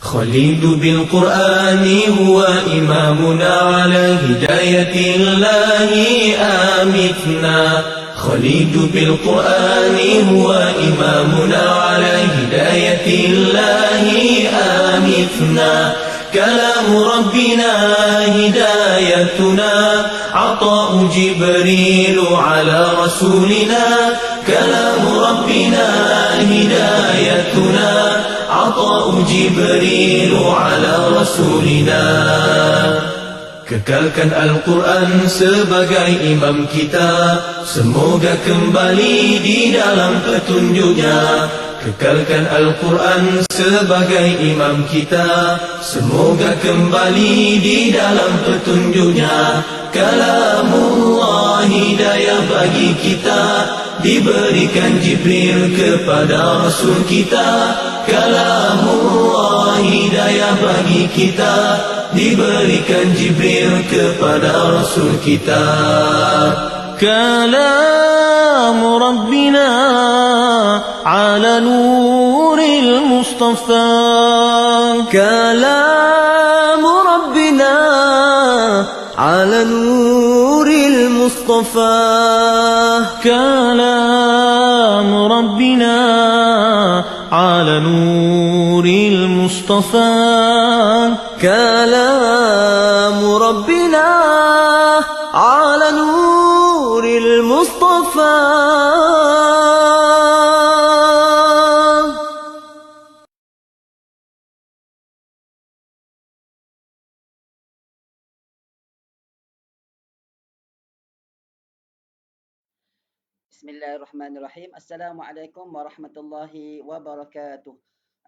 خليل بالقرآن هو إمامنا على هداية الله آمتنا. خليل بالقرآن هو إمامنا على هداية الله آمتنا. كلام ربنا هدايتنا، عطاء جبريل على رسولنا. كلام ربنا هدايتنا، عطاء جبريل على رسولنا. Kekalkan Al-Quran sebagai imam kita, semoga kembali di dalam petunjuknya. Kekalkan Al-Quran sebagai imam kita, semoga kembali di dalam petunjuknya. Kalamullah hidayah bagi kita, diberikan Jibril kepada Rasul kita. Kalamullah hidayah bagi kita, diberikan Jibril kepada Rasul kita. كلام ربنا على نور المصطفى. كلام ربنا على نور المصطفى. كلام ربنا على نور المصطفى. كلام ربنا على نور المصطفى. Bismillahirrahmanirrahim. Assalamualaikum warahmatullahi wabarakatuh.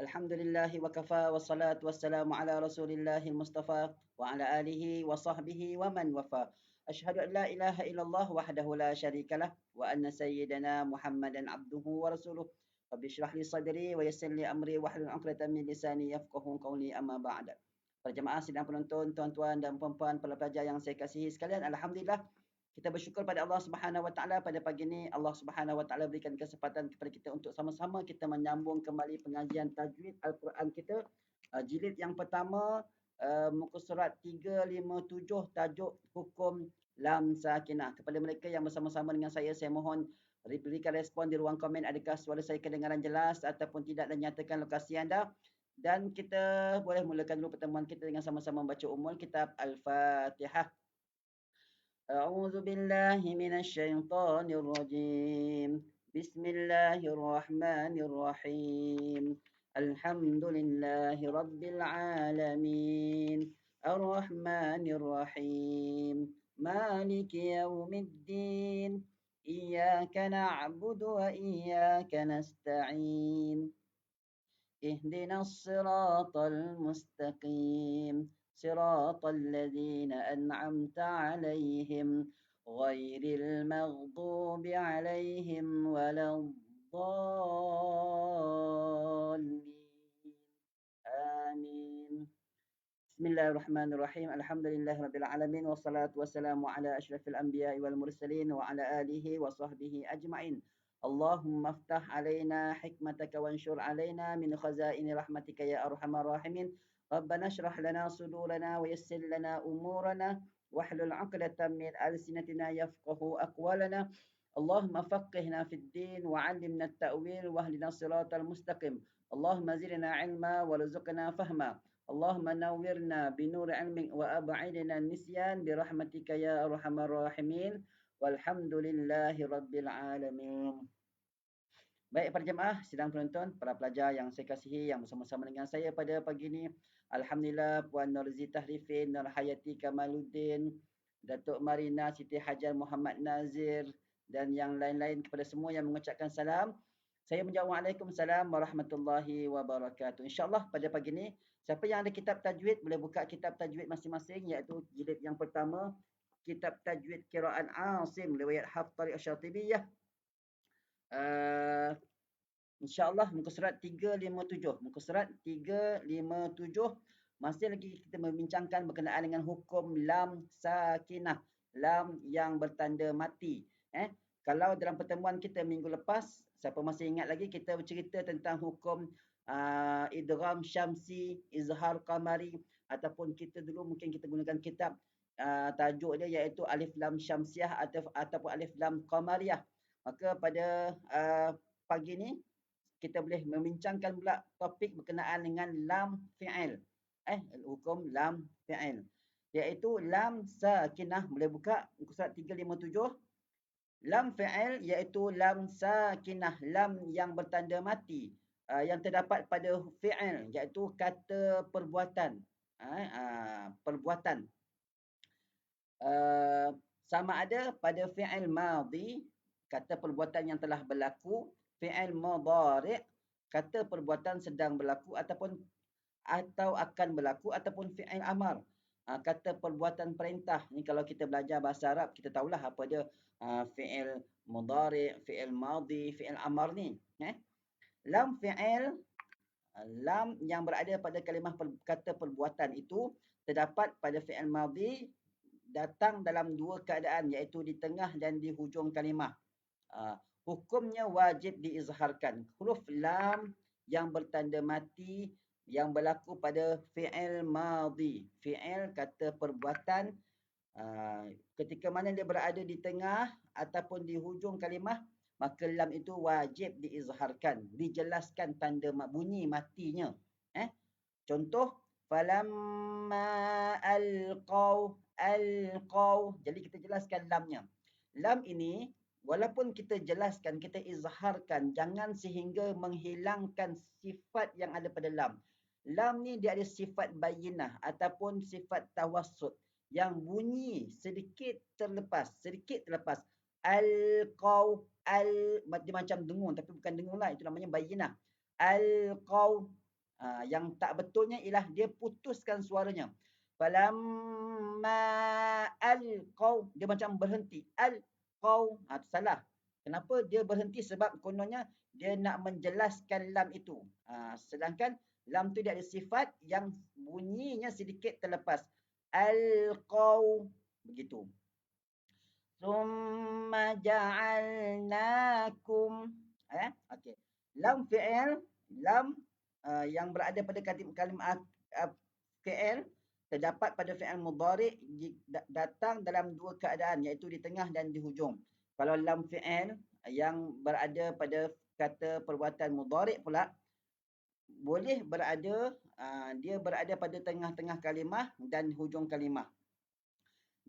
Alhamdulillah wa kafa wa salatu wassalamu ala rasulillahil mustafa wa ala alihi wa sahbihi wa man wafa. Ashhadu an la ilaha illallah wahdahu la syarikalah wa anna sayyidana Muhammadan abduhu wa rasuluh. Rabbi shrah li sadri wa yassir li amri wahlul 'uqdatam min lisani yafqahu qawli, amma ba'da. Para jemaah sidang penonton, tuan-tuan dan puan-puan, para pelajar yang saya kasihi sekalian, alhamdulillah kita bersyukur pada Allah Subhanahu Wa Taala pada pagi ini. Allah Subhanahu Wa Taala berikan kesempatan kepada kita untuk sama-sama kita menyambung kembali pengajian tajwid Al-Quran kita. Jilid yang pertama, muka surat 357, tajuk hukum lam sakinah. Kepada mereka yang bersama-sama dengan saya mohon berikan respon di ruang komen, adakah suara saya kedengaran jelas ataupun tidak, dan nyatakan lokasi anda. Dan kita boleh mulakan dulu pertemuan kita dengan sama-sama membaca umul kitab Al-Fatihah. أعوذ بالله من الشيطان الرجيم. بسم الله الرحمن الرحيم. الحمد لله رب العالمين. الرحمن الرحيم. مالك يوم الدين. إياك نعبد وإياك نستعين. اهدنا الصراط المستقيم. صراط الذين أنعمت عليهم غير المغضوب عليهم ولا الضالين. آمين. بسم الله الرحمن الرحيم. الحمد لله رب العالمين، والصلاة والسلام على أشرف الأنبياء والمرسلين وعلى آله وصحبه أجمعين. اللهم افتح علينا حكمتك وانشر علينا من خزائن رحمتك يا أرحم الراحمين. ربنا اشرح لنا صدورنا ويسر لنا أمورنا واحلل عقدة من ألسنتنا يفقه أقوالنا. اللهم فقهنا في الدين وعلمنا التأويل واهدنا الصراط المستقيم. اللهم زدنا علما وارزقنا فهما. اللهم نورنا بنور علمك وأبعدنا النسيان برحمتك يا أرحم الراحمين. Walhamdulillahi Rabbil Alamin. Baik para jemaah, sidang penonton, para pelajar yang saya kasihi yang bersama-sama dengan saya pada pagi ini. Alhamdulillah, Puan Norzi Tahrifin, Nur Hayati Kamaluddin, Datuk Marina Siti Hajar Muhammad Nazir dan yang lain-lain, kepada semua yang mengucapkan salam. Saya menjawab Waalaikumsalam warahmatullahi wabarakatuh. InsyaAllah pada pagi ini, siapa yang ada kitab tajwid boleh buka kitab tajwid masing-masing, iaitu jilid yang pertama, kitab tajwid Qira'an Asim riwayat Hafs Tariq Syatibiyah. InsyaAllah muka surat 357. Muka surat 357. Masih lagi kita membincangkan berkenaan dengan hukum lam sakinah, lam yang bertanda mati. Kalau dalam pertemuan kita minggu lepas, siapa masih ingat lagi, kita bercerita tentang hukum idgham syamsi, izhar qamari, ataupun kita dulu mungkin kita gunakan kitab tajuk dia iaitu alif lam syamsiah ataupun alif lam qamariyah. Maka pada pagi ni kita boleh membincangkan pula topik berkenaan dengan lam fi'il. Hukum lam fi'il. Iaitu lam sakinah. Boleh buka muka surat 357. Lam fi'il iaitu lam sakinah, lam yang bertanda mati, yang terdapat pada fi'il iaitu kata perbuatan. Perbuatan. Sama ada pada fi'il madhi, kata perbuatan yang telah berlaku, fi'il mudhari', kata perbuatan sedang berlaku atau akan berlaku, ataupun fi'il amar, kata perbuatan perintah. Ni kalau kita belajar bahasa Arab, kita tahulah apa dia fi'il mudhari', fi'il madhi, fi'il amar ni. Lam fi'il, lam yang berada pada kalimah kata perbuatan itu terdapat pada fi'il madhi, datang dalam dua keadaan iaitu di tengah dan di hujung kalimah. Hukumnya wajib diizharkan. Huruf lam yang bertanda mati yang berlaku pada fi'il madhi, fi'il kata perbuatan, ketika mana dia berada di tengah ataupun di hujung kalimah, maka lam itu wajib diizharkan, dijelaskan tanda bunyi matinya. Contoh, falamma alqaw, jadi kita jelaskan lamnya. Lam ini walaupun kita jelaskan, kita izharkan, jangan sehingga menghilangkan sifat yang ada pada lam. Lam ni dia ada sifat bayinah ataupun sifat tawassut, yang bunyi sedikit terlepas. Alqaw, dia macam dengung tapi bukan dengung lah, itu namanya bayinah. Alqaw, yang tak betulnya ialah dia putuskan suaranya. Falamma alqaw, dia macam berhenti. Alqaw, salah. Kenapa dia berhenti? Sebab kononnya dia nak menjelaskan lam itu. Sedangkan lam tu dia ada sifat yang bunyinya sedikit terlepas. Alqaw, begitu. Summa ja'alnakum. Okey. Lam fi'il, lam yang berada pada kalimah fi'il terdapat pada fi'il mudhari' datang dalam dua keadaan iaitu di tengah dan di hujung. Kalau lam fi'il yang berada pada kata perbuatan mudhari' pula boleh berada, dia berada pada tengah-tengah kalimah dan hujung kalimah.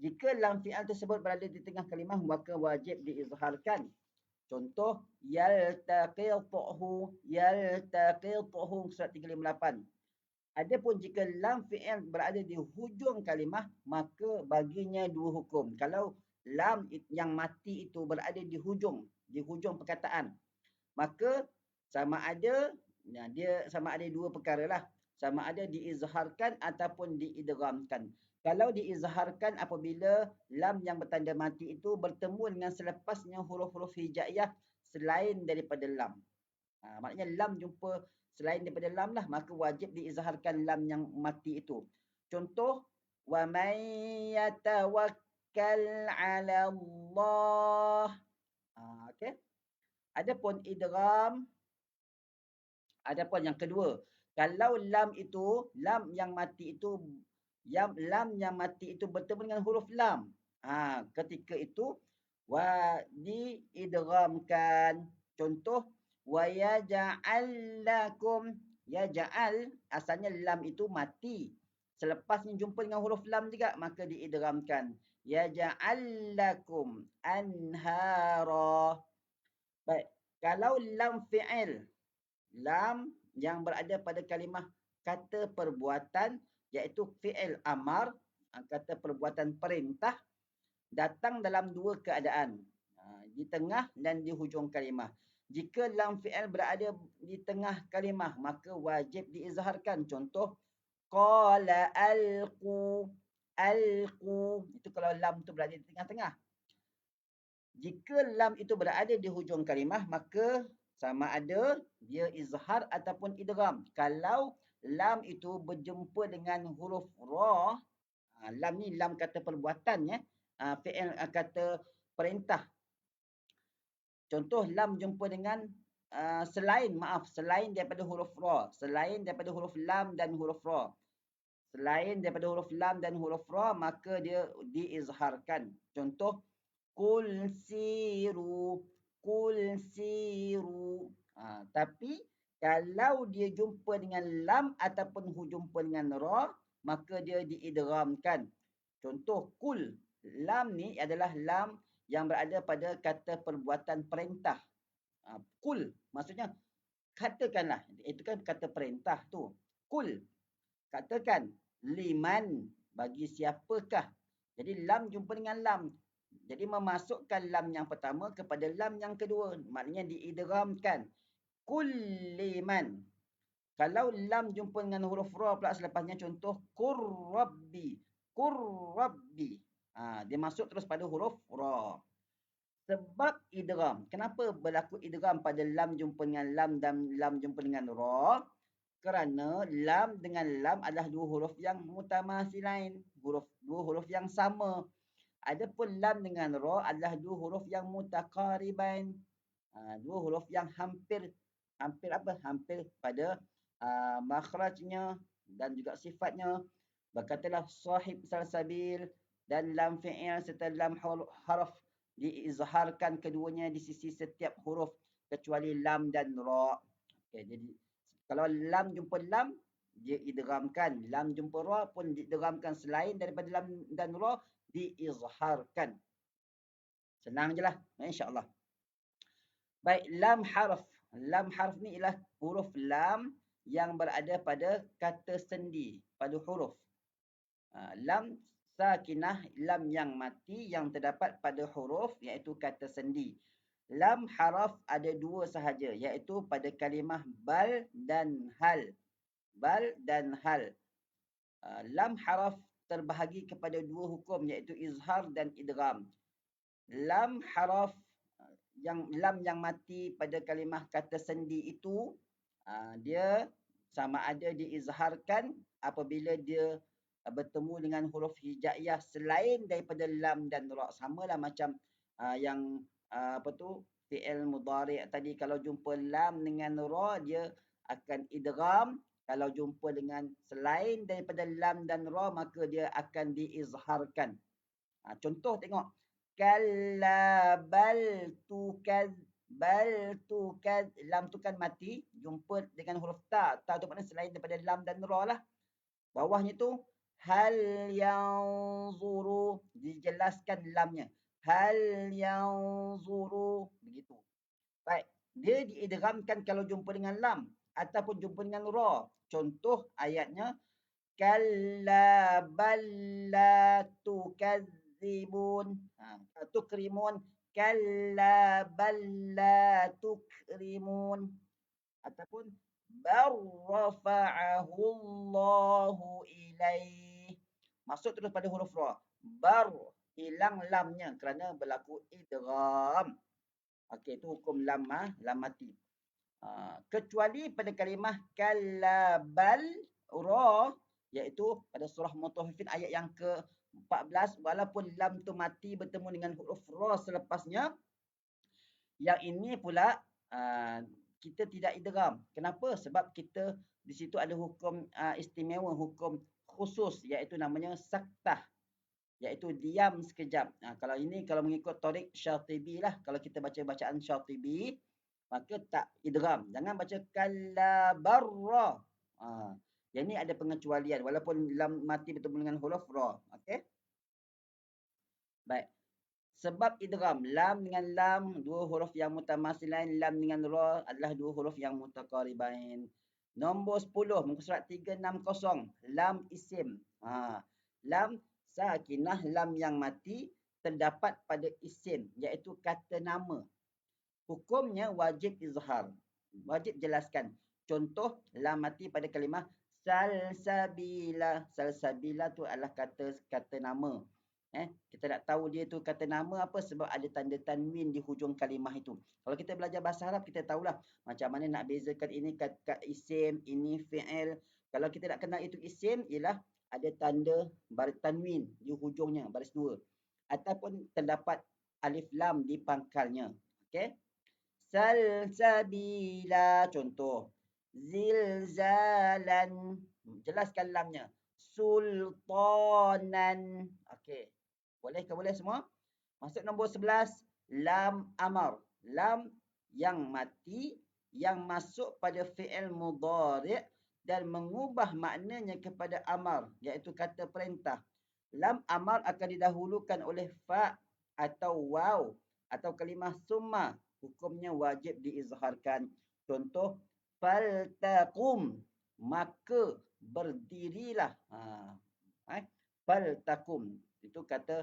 Jika lam fi'il tersebut berada di tengah kalimah, maka wajib diizharkan. Contoh, yaltaqituhu, surat 358. Adapun jika lam fi'il berada di hujung kalimah, maka baginya dua hukum. Kalau lam yang mati itu berada di hujung perkataan, maka sama ada, dia sama ada dua perkara lah. Sama ada diizharkan ataupun diidghamkan. Kalau diizharkan apabila lam yang bertanda mati itu bertemu dengan selepasnya huruf-huruf hijaiyah selain daripada lam. Maknanya lam jumpa selain daripada lam lah, maka wajib diizharkan lam yang mati itu. Contoh, wa man yatawakkal 'ala Allah. Okey. Adapun idgham, adapun yang kedua, kalau lam itu, lam yang mati itu bertemu dengan huruf lam, ketika itu diidghamkan. Contoh, wa yaj'al lakum, yaj'al asalnya lam itu mati, selepasnya jumpa dengan huruf lam juga, maka diidghamkan. Yaj'al lakum anhara. Baik, kalau lam fi'il, lam yang berada pada kalimah kata perbuatan iaitu fi'il amar, kata perbuatan perintah, datang dalam dua keadaan, di tengah dan di hujung kalimah. Jika lam fi'il berada di tengah kalimah, maka wajib diizharkan. Contoh, qala alqu, itu kalau lam itu berada di tengah-tengah. Jika lam itu berada di hujung kalimah, maka sama ada dia izhar ataupun idgham. Kalau lam itu berjumpa dengan huruf ra, lam ni lam kata perbuatan, fi'il kata perintah. Contoh, lam jumpa dengan selain daripada huruf ra, selain daripada huruf lam dan huruf ra. Selain daripada huruf lam dan huruf ra, maka dia diizharkan. Contoh, Qul siru, qul siru. Tapi kalau dia jumpa dengan lam ataupun jumpa dengan ra, maka dia diidghamkan. Contoh, qul. Lam ni adalah lam yang berada pada kata perbuatan perintah. Qul maksudnya katakanlah. Itu kan kata perintah tu. Qul, katakan. Liman, bagi siapakah. Jadi lam jumpa dengan lam. Jadi memasukkan lam yang pertama kepada lam yang kedua. Maknanya diidghamkan. Qul liman. Kalau lam jumpa dengan huruf ra pula selepasnya, contoh qur rabbi. Qur rabbi. Dia masuk terus pada huruf ra. Sebab idgham. Kenapa berlaku idgham pada lam jumpa dengan lam dan lam jumpa dengan ra? Kerana lam dengan lam adalah dua huruf yang mutamathilain, dua huruf yang sama. Adapun lam dengan ra adalah dua huruf yang mutaqaribain, dua huruf yang hampir pada makhrajnya dan juga sifatnya. Berkatalah sahib salsabil dan lam fi'il serta lam harf diizharkan keduanya di sisi setiap huruf kecuali lam dan ra. Okay, jadi kalau lam jumpa lam, dia idghamkan. Lam jumpa ra pun diidghamkan. Selain daripada lam dan ra, diizharkan. Senang je lah, insyaAllah. Baik, lam harf. Lam harf ni ialah huruf lam yang berada pada kata sendi, pada huruf. Lam sakinah, lam yang mati yang terdapat pada huruf iaitu kata sendi. Lam haraf ada dua sahaja, iaitu pada kalimah bal dan hal. Bal dan hal. Lam haraf terbahagi kepada dua hukum, iaitu izhar dan idgham. Lam haraf lam yang mati pada kalimah kata sendi itu, dia sama ada diizharkan apabila dia bertemu dengan huruf hijaiyah selain daripada lam dan ra. Samalah macam yang fi'il mudhari' tadi, kalau jumpa lam dengan ra dia akan idgham. Kalau jumpa dengan selain daripada lam dan ra maka dia akan diizharkan. Contoh tengok, kalla bal tukaz, lam tu kan mati, jumpa dengan huruf ta. Ta tu maknanya selain daripada lam dan ra lah. Bawahnya tu hal yanzuru, dijelaskan lamnya. Hal yanzuru, begitu. Baik, dia diidghamkan kalau jumpa dengan lam ataupun jumpa dengan ra. Contoh ayatnya, kalla bal la tukazzibun, tukrimun, kalla bal la tukrimun. Ataupun bar rafa'ahu Allahu ilaih, masuk terus pada huruf ra. Bar, hilang lamnya kerana berlaku idgham. Okey, itu hukum lam mati. Kecuali pada kalimah kalla bal ra, iaitu pada surah Mutaffifin ayat yang ke-14, walaupun lam tu mati bertemu dengan huruf ra selepasnya, yang ini pula kita tidak idgham. Kenapa? Sebab kita di situ ada hukum istimewa, hukum khusus, iaitu namanya saktah, iaitu diam sekejap. Kalau ini kalau mengikut Tariq Syatibi lah, kalau kita baca bacaan Syatibi, maka tak idgham. Jangan baca kalla barra. Yang ini ada pengecualian walaupun lam mati bertemu dengan huruf ra. Okey. Baik. Sebab idgham, lam dengan lam dua huruf yang mutamathilain, lam dengan ra adalah dua huruf yang mutaqaribain. Nombor 10, muka surat 360, lam isim. Lam sakinah, lam yang mati terdapat pada isim, iaitu kata nama. Hukumnya wajib izhar. Wajib jelaskan. Contoh, lam mati pada kalimah salsabila. Salsabila tu adalah kata nama. Kita nak tahu dia tu kata nama apa, sebab ada tanda tanwin di hujung kalimah itu. Kalau kita belajar bahasa Arab, kita tahulah macam mana nak bezakan ini kat isim, ini fi'il. Kalau kita nak kenal itu isim, ialah ada tanda baris tanwin di hujungnya, baris 2. Ataupun terdapat alif lam di pangkalnya. Okey. salsabila. Contoh. Zilzalan. Jelaskan lamnya. Sultanan. Okey. Boleh ke boleh semua? Masuk nombor 11. Lam amar. Lam yang mati yang masuk pada fi'il mudhari' dan mengubah maknanya kepada amar, iaitu kata perintah. Lam amar akan didahulukan oleh fa atau waw atau kalimah summa. Hukumnya wajib diizharkan. Contoh, faltaqum, maka berdirilah. Faltaqum. Itu kata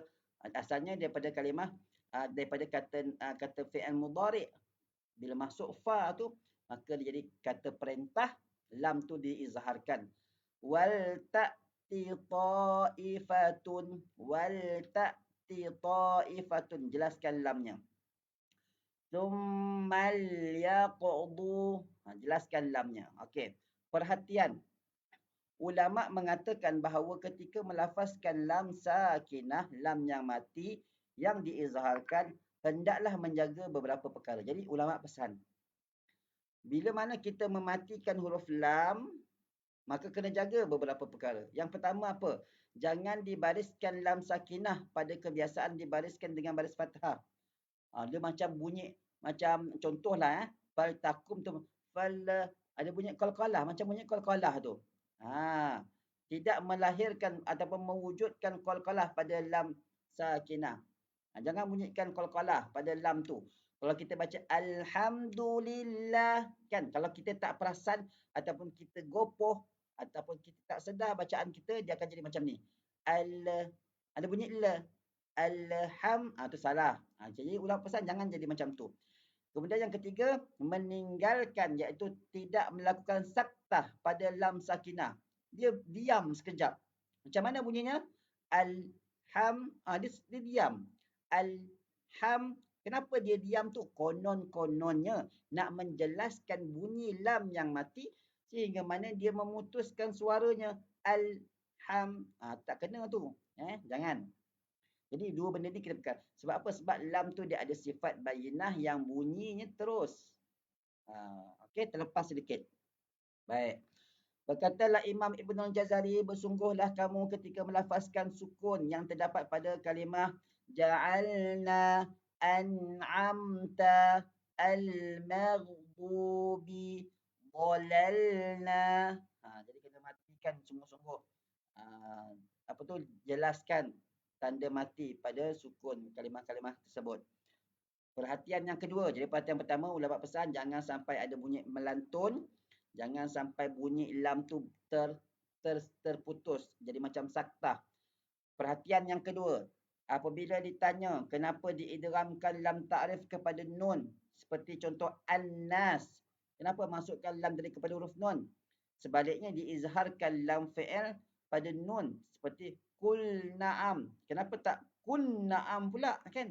asalnya daripada kalimah daripada kata fi'il mudhari'. Bila masuk fa tu maka dia jadi kata perintah, lam tu diizharkan. Wal ta'ti ta'ifatun, wal ta'ti ta'ifatun, jelaskan lamnya. Tsummal yaqdu, jelaskan lamnya. Okey. Perhatian. Ulama mengatakan bahawa ketika melafazkan lam sakinah, lam yang mati yang diizharkan, hendaklah menjaga beberapa perkara. Jadi ulama pesan, bila mana kita mematikan huruf lam, maka kena jaga beberapa perkara. Yang pertama apa? Jangan dibariskan lam sakinah pada kebiasaan dibariskan dengan baris fathah. Dia macam bunyi, macam contohlah fal takum tu, fal ada bunyi qalqalah, macam bunyi qalqalah tu. Tidak melahirkan ataupun mewujudkan qalqalah pada lam sakinah. Jangan bunyikan qalqalah pada lam tu. Kalau kita baca alhamdulillah, kan, kalau kita tak perasan ataupun kita gopoh ataupun kita tak sedar bacaan kita, dia akan jadi macam ni. Ada bunyi la. Tu salah. Jadi ulama pesan jangan jadi macam tu. Kemudian yang ketiga, meninggalkan, iaitu tidak melakukan saktah pada lam sakinah. Dia diam sekejap. Macam mana bunyinya? Dia diam. Kenapa dia diam tu? Konon-kononnya nak menjelaskan bunyi lam yang mati sehingga mana dia memutuskan suaranya. Tak kena tu. Jangan. Jadi dua benda ni kita pegang. Sebab apa? Sebab lam tu dia ada sifat bayinah yang bunyinya terus. Okey, terlepas sedikit. Baik. Berkatalah Imam Ibn al-Jazari, bersungguhlah kamu ketika melafazkan sukun yang terdapat pada kalimah ja'alna, an'amta, al-maghdubi, dhalalna. Jadi kena matikan sungguh-sungguh. Jelaskan tanda mati pada sukun kalimah-kalimah tersebut. Perhatian yang kedua. Jadi perhatian pertama, ulama pesan jangan sampai ada bunyi melantun. Jangan sampai bunyi lam tu terputus. Jadi macam saktah. Perhatian yang kedua. Apabila ditanya kenapa diidghamkan lam ta'rif kepada nun. Seperti contoh an-nas. Kenapa masukkan lam tadi kepada huruf nun? Sebaliknya diizharkan lam fi'il pada nun. Seperti kul na'am. Kenapa tak kun na'am pula, kan?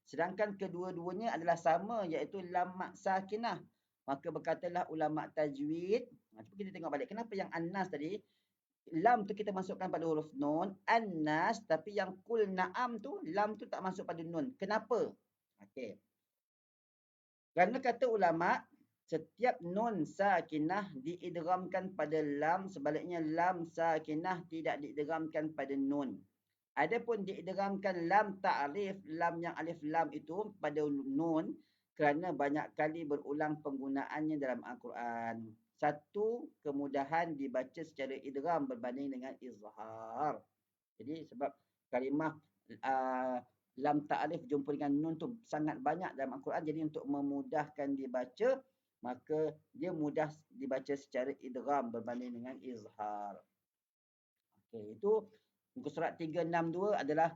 Sedangkan kedua-duanya adalah sama, iaitu lam mak sakinah. Maka berkatalah ulama tajwid. Cuba kita tengok balik. Kenapa yang an-nas tadi, lam tu kita masukkan pada huruf nun, an-nas, tapi yang kul na'am tu, lam tu tak masuk pada nun. Kenapa? Okey. Kerana kata ulama, setiap nun sakinah diidghamkan pada lam, sebaliknya lam sakinah tidak diidghamkan pada nun. Adapun diidghamkan lam ta'rif, lam yang alif lam itu pada nun, kerana banyak kali berulang penggunaannya dalam Al-Quran. Satu, kemudahan dibaca secara idgham berbanding dengan izhar. Jadi sebab kalimah lam ta'rif jumpa dengan nun tu sangat banyak dalam Al-Quran, jadi untuk memudahkan dibaca, maka dia mudah dibaca secara idgham berbanding dengan izhar. Okey, itu muka surat 362 adalah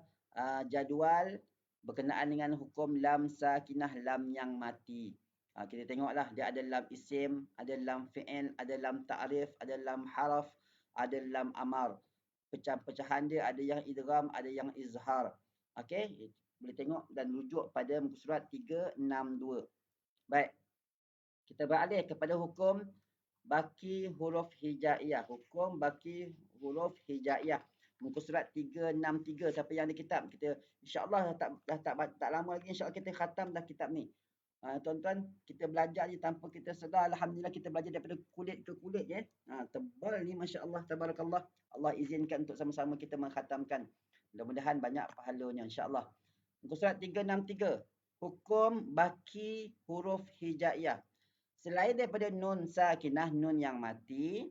jadual berkenaan dengan hukum lam sakinah, lam yang mati. Kita tengoklah, dia ada lam isim, ada lam fi'il, ada lam ta'rif, ada lam haraf, ada lam amar. Pecahan dia ada yang idgham, ada yang izhar. Okey, boleh tengok dan rujuk pada muka surat 362. Baik. Kita beralih kepada hukum baki huruf hijaiyah. Hukum baki huruf hijaiyah. Muka surat 363. Siapa yang ada kitab, kita insya-Allah tak lama lagi insya-Allah kita khatam dah kitab ni. Tuan-tuan, kita belajar ni tanpa kita sedar, alhamdulillah kita belajar daripada kulit ke kulit ya. Tebal ni masya-Allah tabarakallah. Allah izinkan untuk sama-sama kita mengkhatamkan. Mudah-mudahan banyak pahalanya insya-Allah. Muka surat 363. Hukum baki huruf hijaiyah. Selain daripada nun sakinah nun yang mati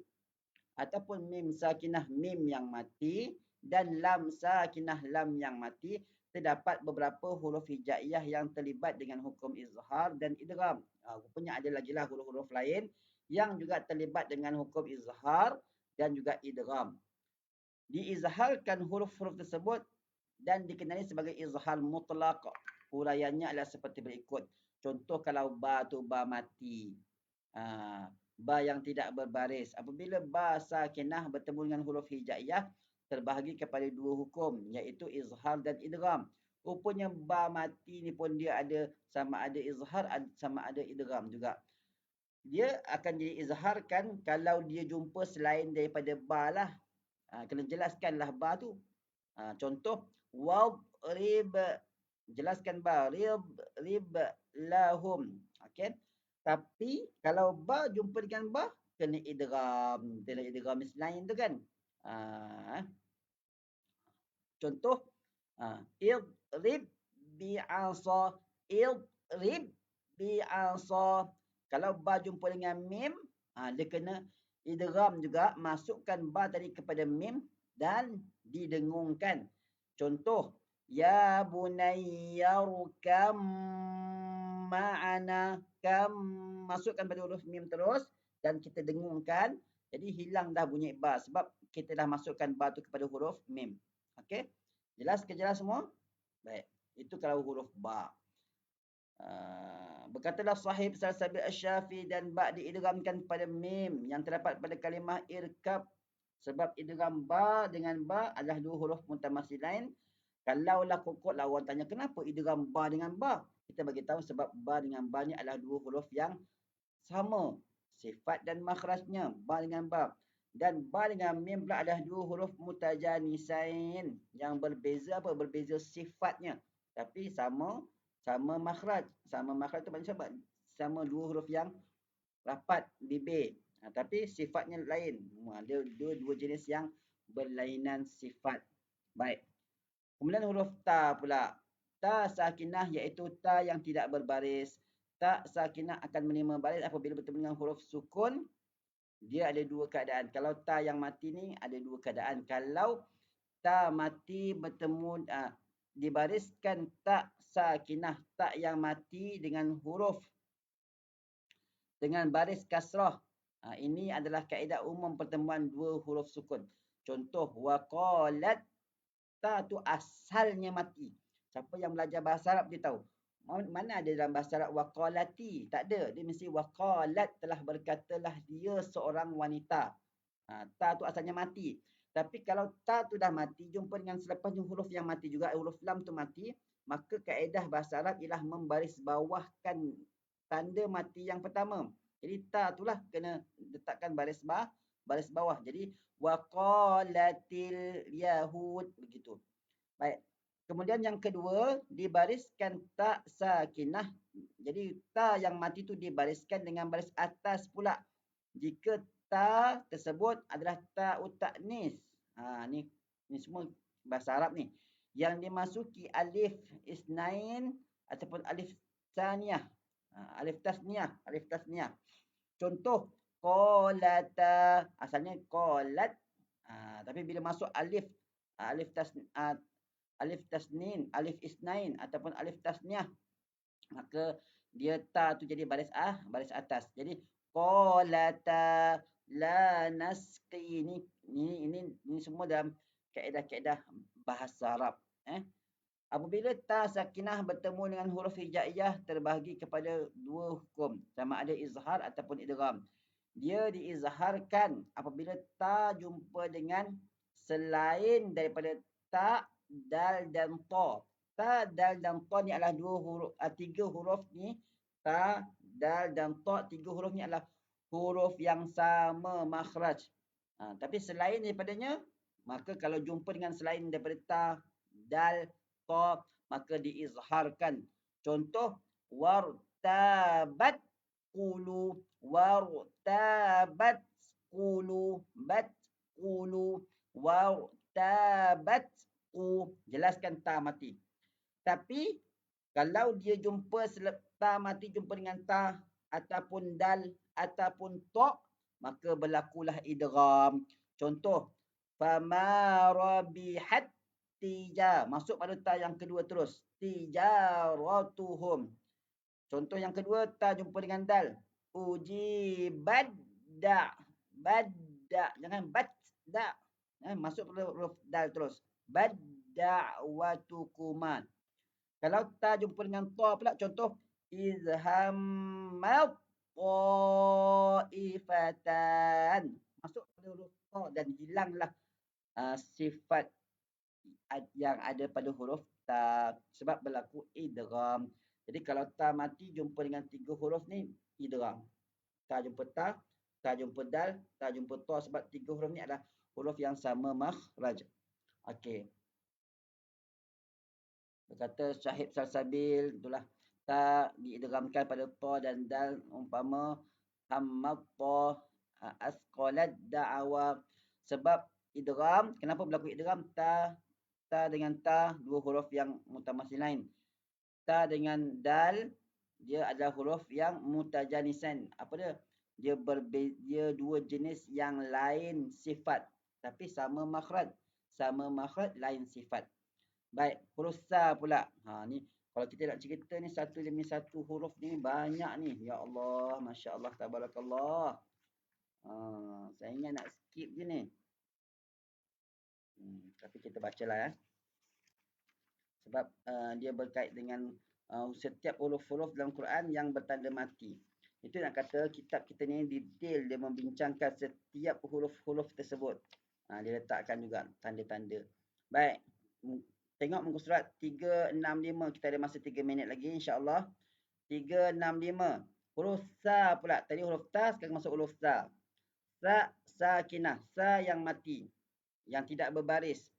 ataupun mim sakinah mim yang mati dan lam sakinah lam yang mati, terdapat beberapa huruf hijaiyah yang terlibat dengan hukum izhar dan idgham. Rupanya ada lagi lah huruf-huruf lain yang juga terlibat dengan hukum izhar dan juga idgham. Diizharkan huruf-huruf tersebut dan dikenali sebagai izhar mutlaq. Huraiannya adalah seperti berikut. Contoh kalau ba tu ba mati. Ba yang tidak berbaris. Apabila ba sakinah bertemu dengan huruf hijaiyah, terbahagi kepada dua hukum, iaitu izhar dan idgham. Rupanya ba mati ni pun dia ada sama ada izhar sama ada idgham juga. Dia akan jadi izharkan kalau dia jumpa selain daripada ba lah. Kena jelaskanlah ba tu. Contoh wadrib, jelaskan ba, rib lahum. Okey. Tapi kalau ba jumpa dengan ba, kena idgham. Kena idgham lain tu kan. Contoh, idrib bi'asa, idrib bi'asa. Kalau ba jumpa dengan mim, dia kena idgham juga, masukkan ba tadi kepada mim dan didengungkan. Contoh, ya bunayyarkam ma'ana, kam masukkan pada huruf mim terus dan kita dengungkan. Jadi hilang dah bunyi ba sebab kita dah masukkan ba tu kepada huruf mim. Okey? Jelas ke jelas semua? Baik. Itu kalau huruf ba. Berkatalah sahib Salsabil Asy-Syafi dan ba diidghamkan pada mim yang terdapat pada kalimah irkab, sebab idgham ba dengan ba adalah dua huruf mutamatsilain. Kalaulah kokotlah orang tanya kenapa idgham ba dengan ba, kita bagi tahu sebab ba dengan ba ni adalah dua huruf yang sama sifat dan makhrajnya, ba dengan ba. Dan ba dengan mim pula adalah dua huruf mutajanisain yang berbeza apa? Berbeza sifatnya. Tapi sama makhraj. Sama makhraj tu maksudnya sama dua huruf yang rapat bibir. Tapi sifatnya lain. Dia dua jenis yang berlainan sifat. Baik. Kemudian huruf ta pula. Ta sakinah iaitu ta yang tidak berbaris. Ta sakinah akan menerima baris apabila bertemu dengan huruf sukun. Dia ada dua keadaan. Kalau ta yang mati ni ada dua keadaan. Kalau ta mati bertemu dibariskan ta sakinah, ta yang mati dengan huruf dengan baris kasrah. Ini adalah kaedah umum pertemuan dua huruf sukun. Contoh waqalat, ta tu asalnya mati. Siapa yang belajar bahasa Arab dia tahu. Mana ada dalam bahasa Arab waqalati? Tak ada. Dia mesti waqalat, telah berkatalah dia seorang wanita. Ta tu asalnya mati. Tapi kalau ta tu dah mati, jumpa dengan selepasnya huruf yang mati juga, huruf lam tu mati, maka kaedah bahasa Arab ialah membaris bawahkan tanda mati yang pertama. Jadi ta tu lah kena letakkan baris bawah. Jadi waqalatil yahud, begitu. Baik. Kemudian yang kedua, dibariskan ta sakinah. Jadi ta yang mati tu dibariskan dengan baris atas pula. Jika ta tersebut adalah ta ta'nis. Ni semua bahasa Arab ni. Yang dimasuki alif isnain ataupun alif tsaniyah. Alif tasniyah. Contoh qalata, asalnya qalat. Tapi bila masuk alif tasnin, alif isnain ataupun alif tasniyah, maka dia ta tu jadi baris atas. Jadi qalata la nasqi, ini semua dalam kaedah-kaedah bahasa Arab. Apabila ta sakinah bertemu dengan huruf hijaiyah, terbahagi kepada dua hukum, sama ada izhar ataupun idgham. Dia diizharkan apabila ta jumpa dengan selain daripada ta, dal dan ta. Ta, dal dan ta ni adalah tiga huruf ni. Ta, dal dan ta, tiga huruf ni adalah huruf yang sama makhraj. Tapi selain daripadanya, maka kalau jumpa dengan selain daripada ta, dal, ta, maka diizharkan. Contoh wartabat qulu wartabat qulu bat qulu wartabat qu. Jelaskan ta mati. Tapi kalau dia jumpa ta mati jumpa dengan ta ataupun dal ataupun ta, maka berlakulah idgham. Contoh, fama rabihat masuk pada ta yang kedua terus. Tijaratuhum. Contoh yang kedua, ta jumpa dengan dal. Uji badda. Badda. Jangan badda. Masuk pada huruf dal terus. Badda'watukuma. Kalau ta jumpa dengan ta pula, contoh. Izhammat ta'ifatan. Masuk pada huruf ta dan hilanglah sifat yang ada pada huruf ta. Sebab berlaku idgham. Jadi kalau ta mati jumpa dengan 3 huruf ni, idgham. Ta jumpa ta jumpa dal, ta jumpa ta, sebab 3 huruf ni adalah huruf yang sama makhraj. Okey. Berkata Syahib Salsabil, itulah ta diidghamkan pada ta dan dal, umpama hammat ta asqalat da'awa. Sebab idgham, kenapa berlaku idgham? Ta dengan ta, 2 huruf yang mutamatsilain. Ta dengan dal, dia adalah huruf yang mutajanisan. Apa dia? Dia 2 jenis yang lain sifat, tapi sama makhraj. Sama makhraj, lain sifat. Baik, huruf sa pula. Ni kalau kita nak cerita ni satu demi satu huruf ni banyak ni. Ya Allah, masya-Allah, tabarakallah. Saya ingat nak skip je ni. Tapi kita bacalah ya. Sebab dia berkait dengan setiap huruf-huruf dalam Quran yang bertanda mati. Itu nak kata kitab kita ni detail, dia membincangkan setiap huruf-huruf tersebut. Dia letakkan juga tanda-tanda. Baik, tengok muka surat 365. Kita ada masa 3 minit lagi insya-Allah. 365. Huruf sa pula. Tadi huruf ta, sekarang masuk huruf sa. Sa sakinah, sa yang mati, yang tidak berbaris.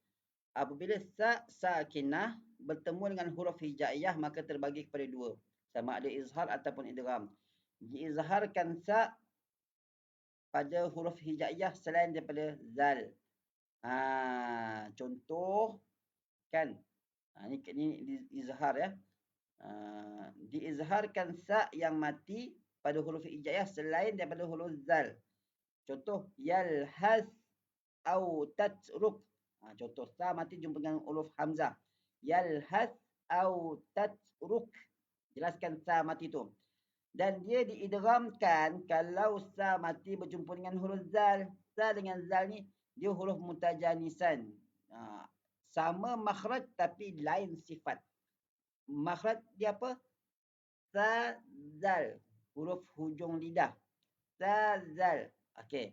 Apabila sa sakinah bertemu dengan huruf hijaiyah, maka terbagi kepada 2. Sama ada izhar ataupun idgham. Diizharkan sa pada huruf hijaiyah selain daripada zal. Contoh kan. Ini izhar ya. Diizharkan sa yang mati pada huruf hijaiyah selain daripada huruf zal. Contoh yalhas au tatruk. Contoh sa mati jumpa dengan huruf hamzah. Yalhas au tatruk. Jelaskan sa mati tu. Dan dia diidghamkan kalau sa mati berjumpa dengan huruf zal. Sa dengan zal ni dia huruf mutajanisan. Sama makhraj tapi lain sifat. Makhraj dia apa? Sa zal. Huruf hujung lidah. Sa zal. Okey.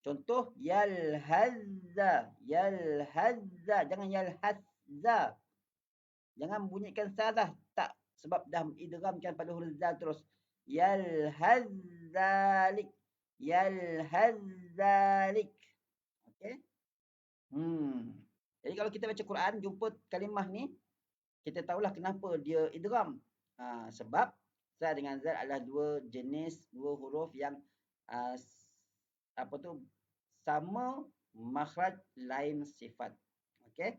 Contoh yalhazza. Yalhazza. Jangan yalhazza. Jangan bunyikan sa dah. Tak. Sebab dah idghamkan pada huruf zal terus. Yalhazzalik. Yalhazzalik. Okey. Jadi kalau kita baca Quran, jumpa kalimah ni, kita tahulah kenapa dia idgham. Sebab sa dengan zal adalah 2 jenis, 2 huruf yang sama makhraj lain sifat. Okey.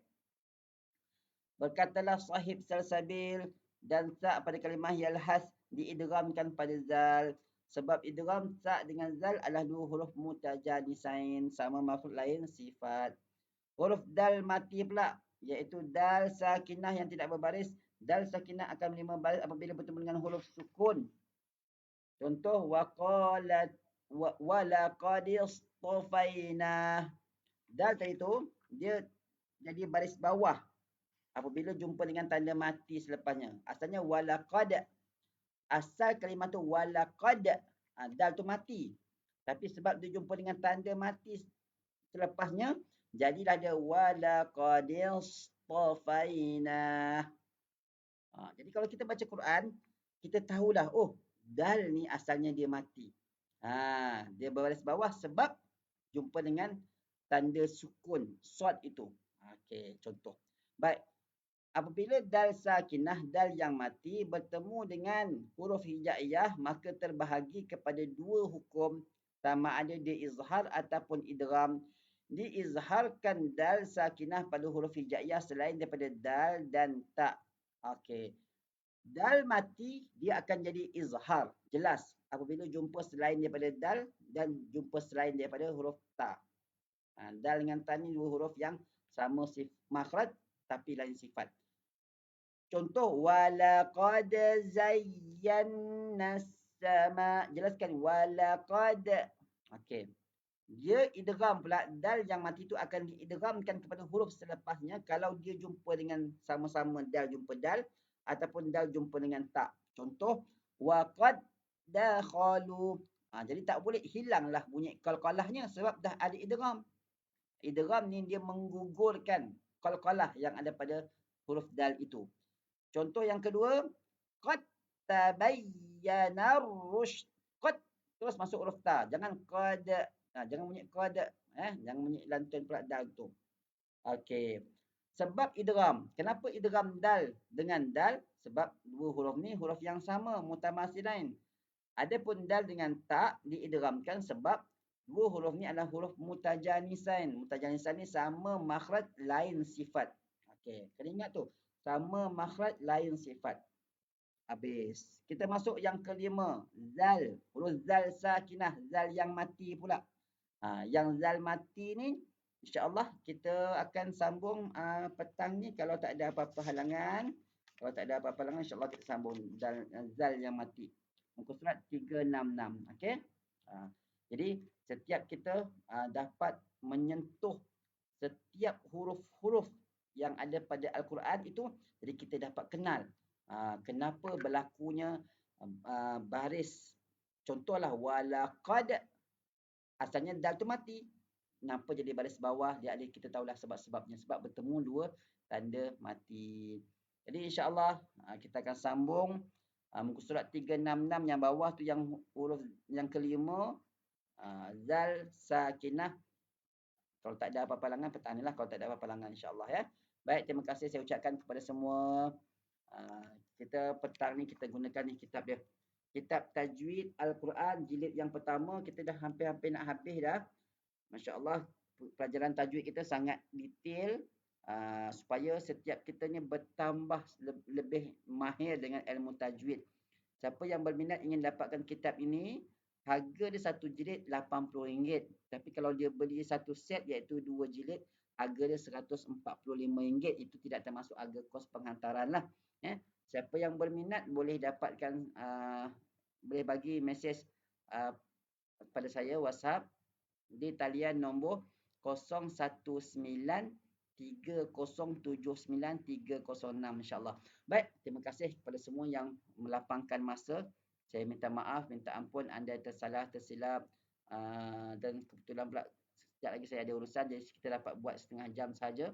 Berkatalah Sahib Salsabil, dan sa pada kalimah yalhas diidghamkan pada zal. Sebab idgham sa dengan zal adalah 2 huruf mutajanisain, sama makhraj lain sifat. Huruf dal mati pula, iaitu dal sakinah yang tidak berbaris. Dal sakinah akan menerima baris apabila bertemu dengan huruf sukun. Contoh waqalat walaqad istafaina. Dal tadi tu dia jadi baris bawah apabila jumpa dengan tanda mati selepasnya. Asalnya walaqad. Asal kalimah tu walaqad. Dal tu mati. Tapi sebab dia jumpa dengan tanda mati selepasnya, jadilah dia walaqad istafaina. Jadi kalau kita baca Quran, kita tahulah, oh, dal ni asalnya dia mati. Dia berbaris bawah sebab jumpa dengan tanda sukun, sad itu. Okey, contoh. Baik. Apabila dal sakinah, dal yang mati bertemu dengan huruf hijaiyah, maka terbahagi kepada dua hukum, sama ada dia izhar ataupun idgham. Diizharkan dal sakinah pada huruf hijaiyah selain daripada dal dan ta. Okey. Dal mati dia akan jadi izhar, jelas apabila jumpa selain daripada dal dan jumpa selain daripada huruf ta. Dal dengan ta ni dua huruf yang sama makhraj tapi lain sifat. Contoh, walaqad zayyana sama. Jelaskan walaqad. Okey. Dia idgham pula, dal yang mati tu akan diidghamkan kepada huruf selepasnya kalau dia jumpa dengan sama-sama dal jumpa dal ataupun dal jumpa dengan ta. Contoh, waqad dakhalu. Jadi tak boleh hilanglah bunyi qalqalahnya sebab dah ada idgham. Idgham ni dia menggugurkan qalqalah yang ada pada huruf dal itu. Contoh yang kedua, qad tabayyana ar-rusyd. Qad terus masuk huruf ta. Jangan qad. Jangan bunyi qad. Jangan bunyi lantun pula dal tu. Okey. Sebab idgham. Kenapa idgham dal dengan dal? Sebab dua huruf ni huruf yang sama, mutamasilain. Adapun dal dengan ta diidghamkan sebab dua huruf ni adalah huruf mutajanisain. Mutajanisain ni sama makhraj, lain sifat. Okey, kena ingat tu. Sama makhraj, lain sifat. Habis. Kita masuk yang kelima. Zal. Huruf zal sakinah. Zal yang mati pula. Yang zal mati ni, insyaAllah kita akan sambung petang ni kalau tak ada apa-apa halangan. Kalau tak ada apa-apa halangan, insyaAllah kita sambung zal yang mati. Muka surat 366. Okey. Jadi, setiap kita dapat menyentuh setiap huruf-huruf yang ada pada Al-Quran itu, jadi kita dapat kenal kenapa berlakunya baris. Contohlah, walaqad, asalnya dal tu mati. Kenapa jadi baris bawah? Dia ada, kita tahulah sebab-sebabnya. Sebab bertemu dua tanda mati. Jadi insya-Allah kita akan sambung muka surat 366 yang bawah tu, yang huruf yang kelima, zal sakinah. Kalau tak ada apa-apa halangan, petang ni lah. Kalau tak ada apa-apa halangan, insya-Allah ya. Baik, terima kasih saya ucapkan kepada semua. Kita petang ni kita gunakan ni kitab dia. Kitab Tajwid Al-Quran jilid yang pertama. Kita dah hampir-hampir nak habis dah. Masya-Allah, pelajaran tajwid kita sangat detail supaya setiap kita ni bertambah lebih mahir dengan ilmu tajwid. Siapa yang berminat ingin dapatkan kitab ini, harga dia satu jilid RM80. Tapi kalau dia beli satu set iaitu 2 jilid, harga dia RM145. Itu tidak termasuk harga kos penghantaran lah. Siapa yang berminat boleh dapatkan, boleh bagi mesej pada saya WhatsApp di talian nombor 0193079306 insya-Allah. Baik, terima kasih kepada semua yang melapangkan masa. Saya minta maaf, minta ampun anda tersalah, tersilap, dan kebetulan pula sekejap lagi saya ada urusan, jadi kita dapat buat setengah jam saja.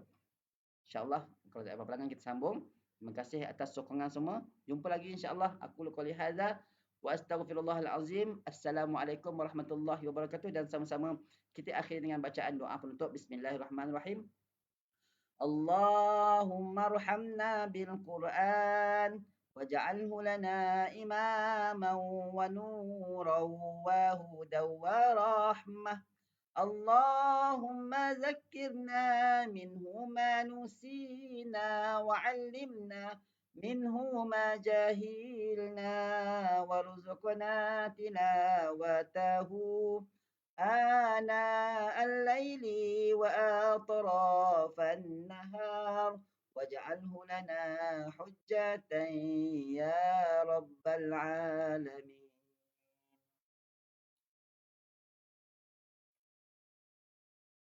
InsyaAllah, kalau tak ada apa-apa lagi kita sambung. Terima kasih atas sokongan semua. Jumpa lagi insyaAllah. Aku qouli hadza wa astaghfirullahal azim. Assalamualaikum warahmatullahi wabarakatuh. Dan sama-sama kita akhiri dengan bacaan doa penutup. Bismillahirrahmanirrahim. Allahumma arhamna bil Qur'an waj'alhu lana imaman wa nuran wa hudan wa rahmah. Allahumma zakkirna minhu ma nusina wa 'allimna minhu ma jahilna warzuqna tilawatahu آناء الليل وأطراف النهار واجعله لنا حجة يا رب العالمين.